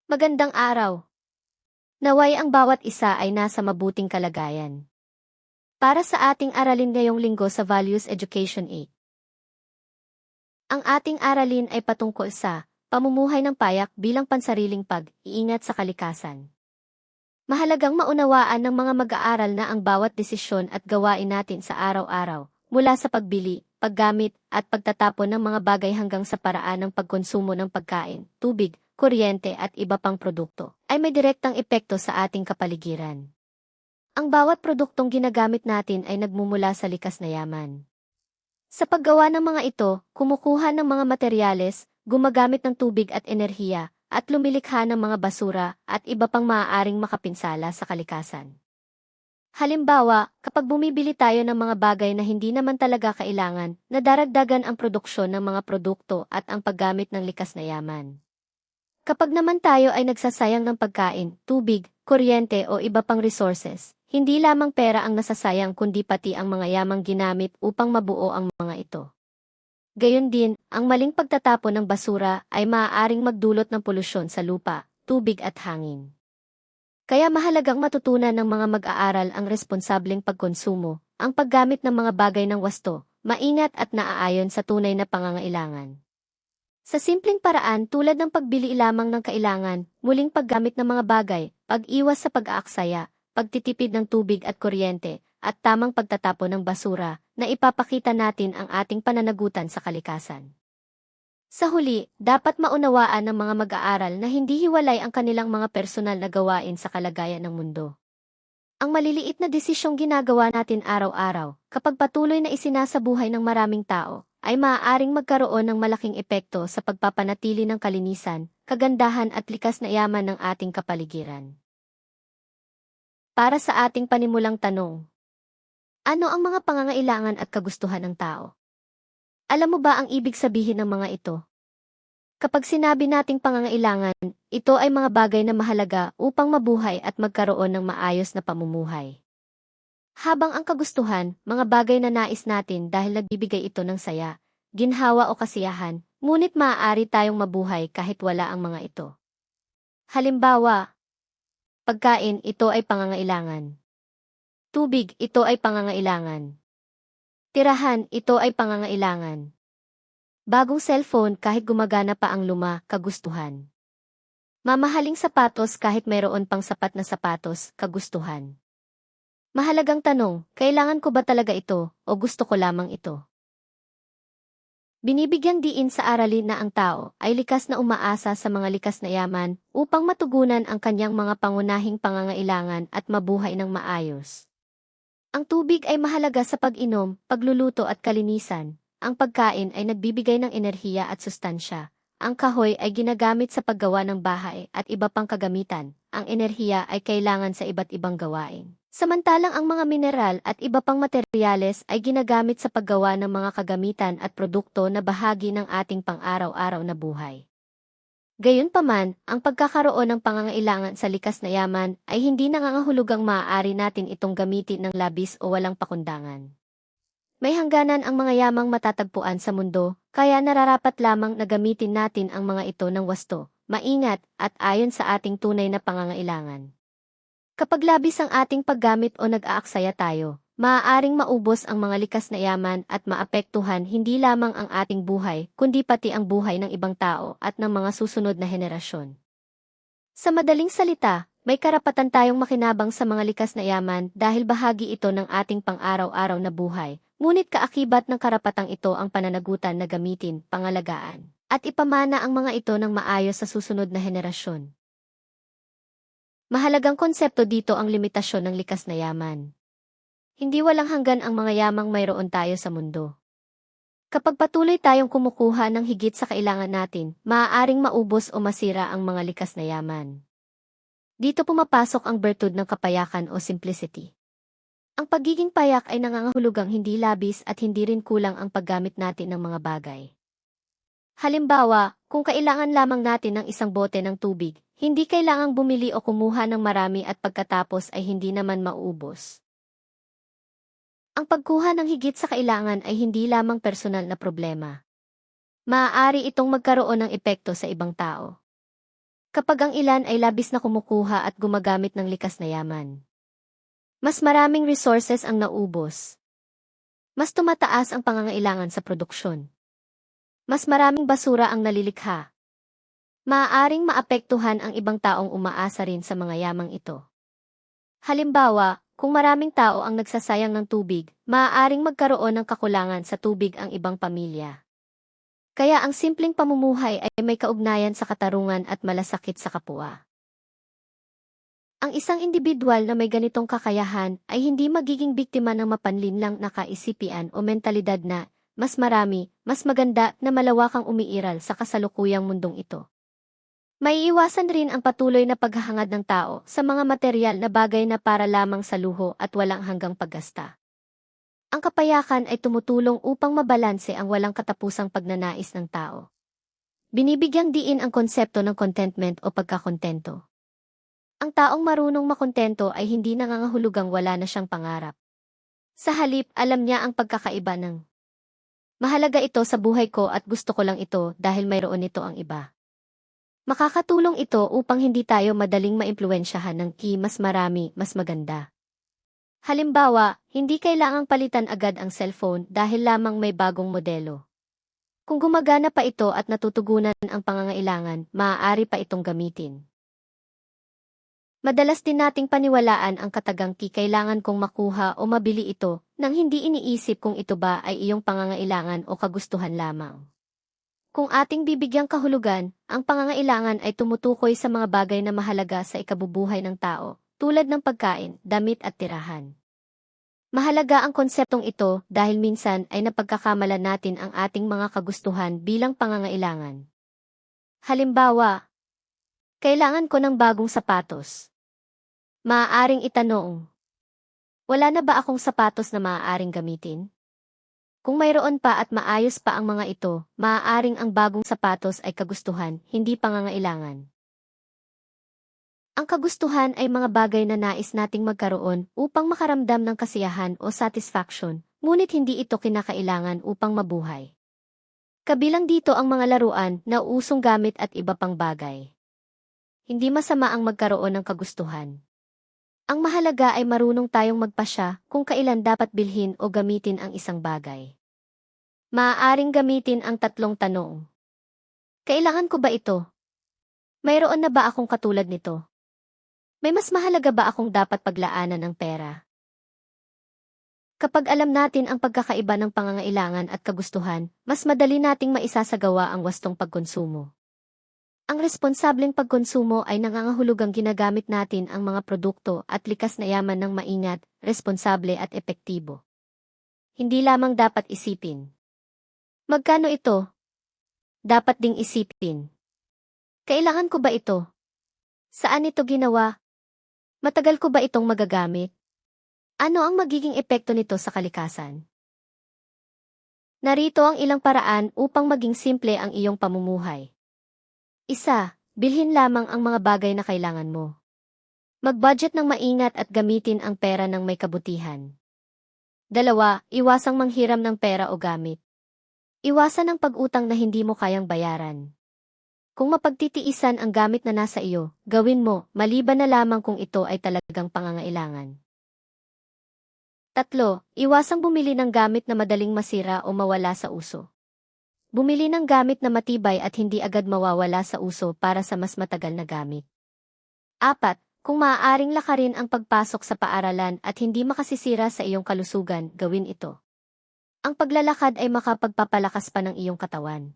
Magandang araw. Naway ang bawat isa ay nasa mabuting kalagayan. Para sa ating aralin ngayong linggo sa Values Education 8. Ang ating aralin ay patungkol sa pamumuhay ng payak bilang pansariling pag-iingat sa kalikasan. Mahalagang maunawaan ng mga mag-aaral na ang bawat desisyon at gawain natin sa araw-araw, mula sa pagbili, paggamit, at pagtatapon ng mga bagay hanggang sa paraan ng pagkonsumo ng pagkain, tubig, kuryente at iba pang produkto, ay may direktang epekto sa ating kapaligiran. Ang bawat produktong ginagamit natin ay nagmumula sa likas na yaman. Sa paggawa ng mga ito, kumukuha ng mga materyales, gumagamit ng tubig at enerhiya, at lumilikha ng mga basura at iba pang maaaring makapinsala sa kalikasan. Halimbawa, kapag bumibili tayo ng mga bagay na hindi naman talaga kailangan, nadaragdagan ang produksyon ng mga produkto at ang paggamit ng likas na yaman. Kapag naman tayo ay nagsasayang ng pagkain, tubig, kuryente o iba pang resources, hindi lamang pera ang nasasayang kundi pati ang mga yamang ginamit upang mabuo ang mga ito. Gayon din, ang maling pagtatapon ng basura ay maaaring magdulot ng polusyon sa lupa, tubig at hangin. Kaya mahalagang matutunan ng mga mag-aaral ang responsableng pagkonsumo, ang paggamit ng mga bagay ng wasto, maingat at naaayon sa tunay na pangangailangan. Sa simpleng paraan tulad ng pagbili lamang ng kailangan, muling paggamit ng mga bagay, pag-iwas sa pag-aaksaya, pagtitipid ng tubig at kuryente, at tamang pagtatapon ng basura, na ipapakita natin ang ating pananagutan sa kalikasan. Sa huli, dapat maunawaan ng mga mag-aaral na hindi hiwalay ang kanilang mga personal na gawain sa kalagayan ng mundo. Ang maliliit na desisyong ginagawa natin araw-araw, kapag patuloy na isinasabuhay ng maraming tao, ay maaaring magkaroon ng malaking epekto sa pagpapanatili ng kalinisan, kagandahan at likas na yaman ng ating kapaligiran. Para sa ating panimulang tanong, ano ang mga pangangailangan at kagustuhan ng tao? Alam mo ba ang ibig sabihin ng mga ito? Kapag sinabi nating pangangailangan, ito ay mga bagay na mahalaga upang mabuhay at magkaroon ng maayos na pamumuhay. Habang ang kagustuhan, mga bagay na nais natin dahil nagbibigay ito ng saya, ginhawa o kasiyahan, ngunit maaari tayong mabuhay kahit wala ang mga ito. Halimbawa, pagkain, ito ay pangangailangan. Tubig, ito ay pangangailangan. Tirahan, ito ay pangangailangan. Bagong cellphone kahit gumagana pa ang luma, kagustuhan. Mamahaling sapatos kahit mayroon pang sapat na sapatos, kagustuhan. Mahalagang tanong, kailangan ko ba talaga ito, o gusto ko lamang ito? Binibigyang diin sa aralin na ang tao ay likas na umaasa sa mga likas na yaman upang matugunan ang kanyang mga pangunahing pangangailangan at mabuhay ng maayos. Ang tubig ay mahalaga sa pag-inom, pagluluto at kalinisan. Ang pagkain ay nagbibigay ng enerhiya at sustansya. Ang kahoy ay ginagamit sa paggawa ng bahay at iba pang kagamitan. Ang enerhiya ay kailangan sa iba't ibang gawain. Samantalang ang mga mineral at iba pang materyales ay ginagamit sa paggawa ng mga kagamitan at produkto na bahagi ng ating pang-araw-araw na buhay. Gayunpaman, ang pagkakaroon ng pangangailangan sa likas na yaman ay hindi nangangahulugang maaari natin itong gamitin ng labis o walang pakundangan. May hangganan ang mga yamang matatagpuan sa mundo, kaya nararapat lamang na gamitin natin ang mga ito ng wasto, maingat, at ayon sa ating tunay na pangangailangan. Kapag labis ang ating paggamit o nag-aaksaya tayo, maaaring maubos ang mga likas na yaman at maapektuhan hindi lamang ang ating buhay, kundi pati ang buhay ng ibang tao at ng mga susunod na henerasyon. Sa madaling salita, may karapatan tayong makinabang sa mga likas na yaman dahil bahagi ito ng ating pang-araw-araw na buhay, ngunit kaakibat ng karapatang ito ang pananagutan na gamitin, pangalagaan, at ipamana ang mga ito ng maayos sa susunod na henerasyon. Mahalagang konsepto dito ang limitasyon ng likas na yaman. Hindi walang hanggan ang mga yamang mayroon tayo sa mundo. Kapag patuloy tayong kumukuha ng higit sa kailangan natin, maaaring maubos o masira ang mga likas na yaman. Dito pumapasok ang bertud ng kapayakan o simplicity. Ang pagiging payak ay nangangahulugang hindi labis at hindi rin kulang ang paggamit natin ng mga bagay. Halimbawa, kung kailangan lamang natin ng isang bote ng tubig, hindi kailangang bumili o kumuha ng marami at pagkatapos ay hindi naman mauubos. Ang pagkuha ng higit sa kailangan ay hindi lamang personal na problema. Maaari itong magkaroon ng epekto sa ibang tao. Kapag ang ilan ay labis na kumukuha at gumagamit ng likas na yaman, mas maraming resources ang naubos. Mas tumataas ang pangangailangan sa produksyon. Mas maraming basura ang nalilikha. Maaaring maapektuhan ang ibang taong umaasa rin sa mga yamang ito. Halimbawa, kung maraming tao ang nagsasayang ng tubig, maaaring magkaroon ng kakulangan sa tubig ang ibang pamilya. Kaya ang simpleng pamumuhay ay may kaugnayan sa katarungan at malasakit sa kapwa. Ang isang individual na may ganitong kakayahan ay hindi magiging biktima ng mapanlinlang na kaisipian o mentalidad na mas marami, mas maganda na malawakang umiiral sa kasalukuyang mundong ito. Maiiwasan rin ang patuloy na paghahangad ng tao sa mga material na bagay na para lamang sa luho at walang hanggang paggasta. Ang kapayakan ay tumutulong upang mabalanse ang walang katapusang pagnanais ng tao. Binibigyang diin ang konsepto ng contentment o pagkakontento. Ang taong marunong makontento ay hindi nangangahulugang wala na siyang pangarap. Sa halip, alam niya ang pagkakaiba ng mahalaga ito sa buhay ko at gusto ko lang ito dahil mayroon nito ang iba. Makakatulong ito upang hindi tayo madaling maimpluwensyahan ng mas marami, mas maganda. Halimbawa, hindi kailangang palitan agad ang cellphone dahil lamang may bagong modelo. Kung gumagana pa ito at natutugunan ang pangangailangan, maaari pa itong gamitin. Madalas din nating paniwalaan ang katagang kailangan kong makuha o mabili ito nang hindi iniisip kung ito ba ay iyong pangangailangan o kagustuhan lamang. Kung ating bibigyang kahulugan, ang pangangailangan ay tumutukoy sa mga bagay na mahalaga sa ikabubuhay ng tao, tulad ng pagkain, damit at tirahan. Mahalaga ang konseptong ito dahil minsan ay napagkakamalan natin ang ating mga kagustuhan bilang pangangailangan. Halimbawa, kailangan ko ng bagong sapatos. Maaaring itanong, wala na ba akong sapatos na maaaring gamitin? Kung mayroon pa at maayos pa ang mga ito, maaaring ang bagong sapatos ay kagustuhan, hindi pangangailangan. Ang kagustuhan ay mga bagay na nais nating magkaroon upang makaramdam ng kasiyahan o satisfaction, ngunit hindi ito kinakailangan upang mabuhay. Kabilang dito ang mga laruan, nauusong gamit at iba pang bagay. Hindi masama ang magkaroon ng kagustuhan. Ang mahalaga ay marunong tayong magpasya kung kailan dapat bilhin o gamitin ang isang bagay. Maaaring gamitin ang tatlong tanong. Kailangan ko ba ito? Mayroon na ba akong katulad nito? May mas mahalaga ba akong dapat paglaanan ng pera? Kapag alam natin ang pagkakaiba ng pangangailangan at kagustuhan, mas madali nating maisasagawa ang wastong pagkonsumo. Ang responsableng pagkonsumo ay nangangahulugang ginagamit natin ang mga produkto at likas na yaman ng maingat, responsable at epektibo. Hindi lamang dapat isipin. Magkano ito? Dapat ding isipin. Kailangan ko ba ito? Saan ito ginawa? Matagal ko ba itong magagamit? Ano ang magiging epekto nito sa kalikasan? Narito ang ilang paraan upang maging simple ang iyong pamumuhay. 1. Bilhin lamang ang mga bagay na kailangan mo. Mag-budget ng maingat at gamitin ang pera ng may kabutihan. 2. Iwasang manghiram ng pera o gamit. Iwasan ang pag-utang na hindi mo kayang bayaran. Kung mapagtitiisan ang gamit na nasa iyo, gawin mo, maliban na lamang kung ito ay talagang pangangailangan. 3. Iwasang bumili ng gamit na madaling masira o mawala sa uso. Bumili ng gamit na matibay at hindi agad mawawala sa uso para sa mas matagal na gamit. 4. Kung maaaring lakarin ang pagpasok sa paaralan at hindi makasisira sa iyong kalusugan, gawin ito. Ang paglalakad ay makapagpapalakas pa ng iyong katawan.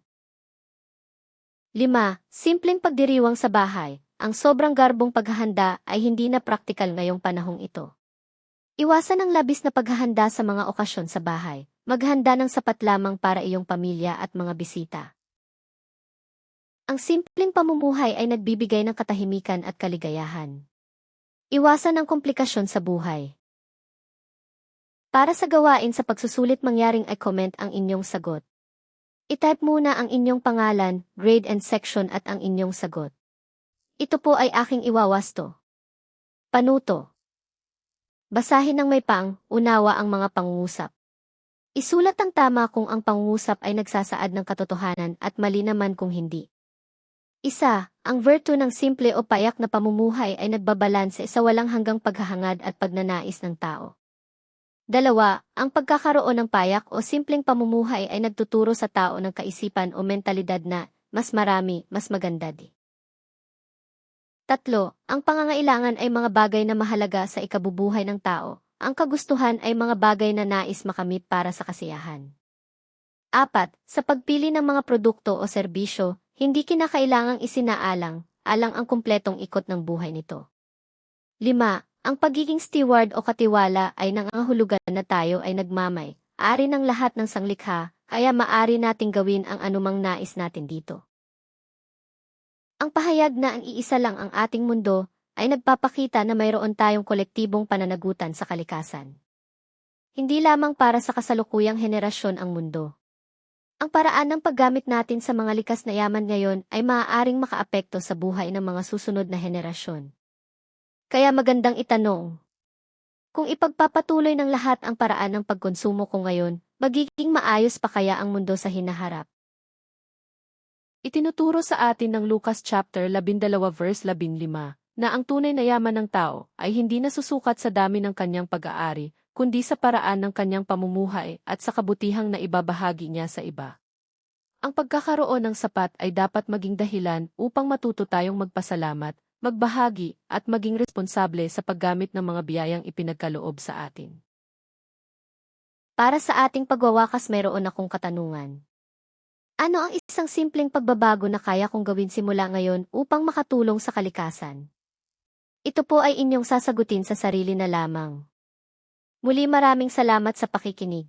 5. Simpleng pagdiriwang sa bahay. Ang sobrang garbong paghahanda ay hindi na praktikal ngayong panahong ito. Iwasan ang labis na paghahanda sa mga okasyon sa bahay. Maghanda ng sapat lamang para iyong pamilya at mga bisita. Ang simpleng pamumuhay ay nagbibigay ng katahimikan at kaligayahan. Iwasan ang komplikasyon sa buhay. Para sa gawain sa pagsusulit mangyaring i-comment ang inyong sagot. I-type muna ang inyong pangalan, grade and section at ang inyong sagot. Ito po ay aking iwawasto. Panuto. Basahin ng may unawa ang mga pangungusap. Isulat ang tama kung ang pangungusap ay nagsasaad ng katotohanan at mali naman kung hindi. Ang virtue ng simple o payak na pamumuhay ay nagbabalanse sa walang hanggang paghahangad at pagnanais ng tao. 2. Ang pagkakaroon ng payak o simpleng pamumuhay ay nagtuturo sa tao ng kaisipan o mentalidad na mas marami, mas maganda di. 3. Ang pangangailangan ay mga bagay na mahalaga sa ikabubuhay ng tao. Ang kagustuhan ay mga bagay na nais makamit para sa kasiyahan. 4. Sa pagpili ng mga produkto o serbisyo, hindi kinakailangang alang ang kumpletong ikot ng buhay nito. 5. Ang pagiging steward o katiwala ay nangangahulugan na tayo ay ari ng lahat ng sanglikha, kaya maari nating gawin ang anumang nais natin dito. Ang pahayag na ang iisa lang ang ating mundo ay nagpapakita na mayroon tayong kolektibong pananagutan sa kalikasan. Hindi lamang para sa kasalukuyang henerasyon ang mundo. Ang paraan ng paggamit natin sa mga likas na yaman ngayon ay maaaring makaapekto sa buhay ng mga susunod na henerasyon. Kaya magandang itanong, kung ipagpapatuloy ng lahat ang paraan ng pagkonsumo ko ngayon, magiging maayos pa kaya ang mundo sa hinaharap? Itinuturo sa atin ng Lucas chapter 12 verse 15 na ang tunay na yaman ng tao ay hindi nasusukat sa dami ng kanyang pag-aari, kundi sa paraan ng kanyang pamumuhay at sa kabutihang na ibabahagi niya sa iba. Ang pagkakaroon ng sapat ay dapat maging dahilan upang matuto tayong magpasalamat, magbahagi, at maging responsable sa paggamit ng mga biyayang ipinagkaloob sa atin. Para sa ating pagwawakas, mayroon akong katanungan. Ano ang isang simpleng pagbabago na kaya kong gawin simula ngayon upang makatulong sa kalikasan? Ito po ay inyong sasagutin sa sarili na lamang. Muli maraming salamat sa pakikinig.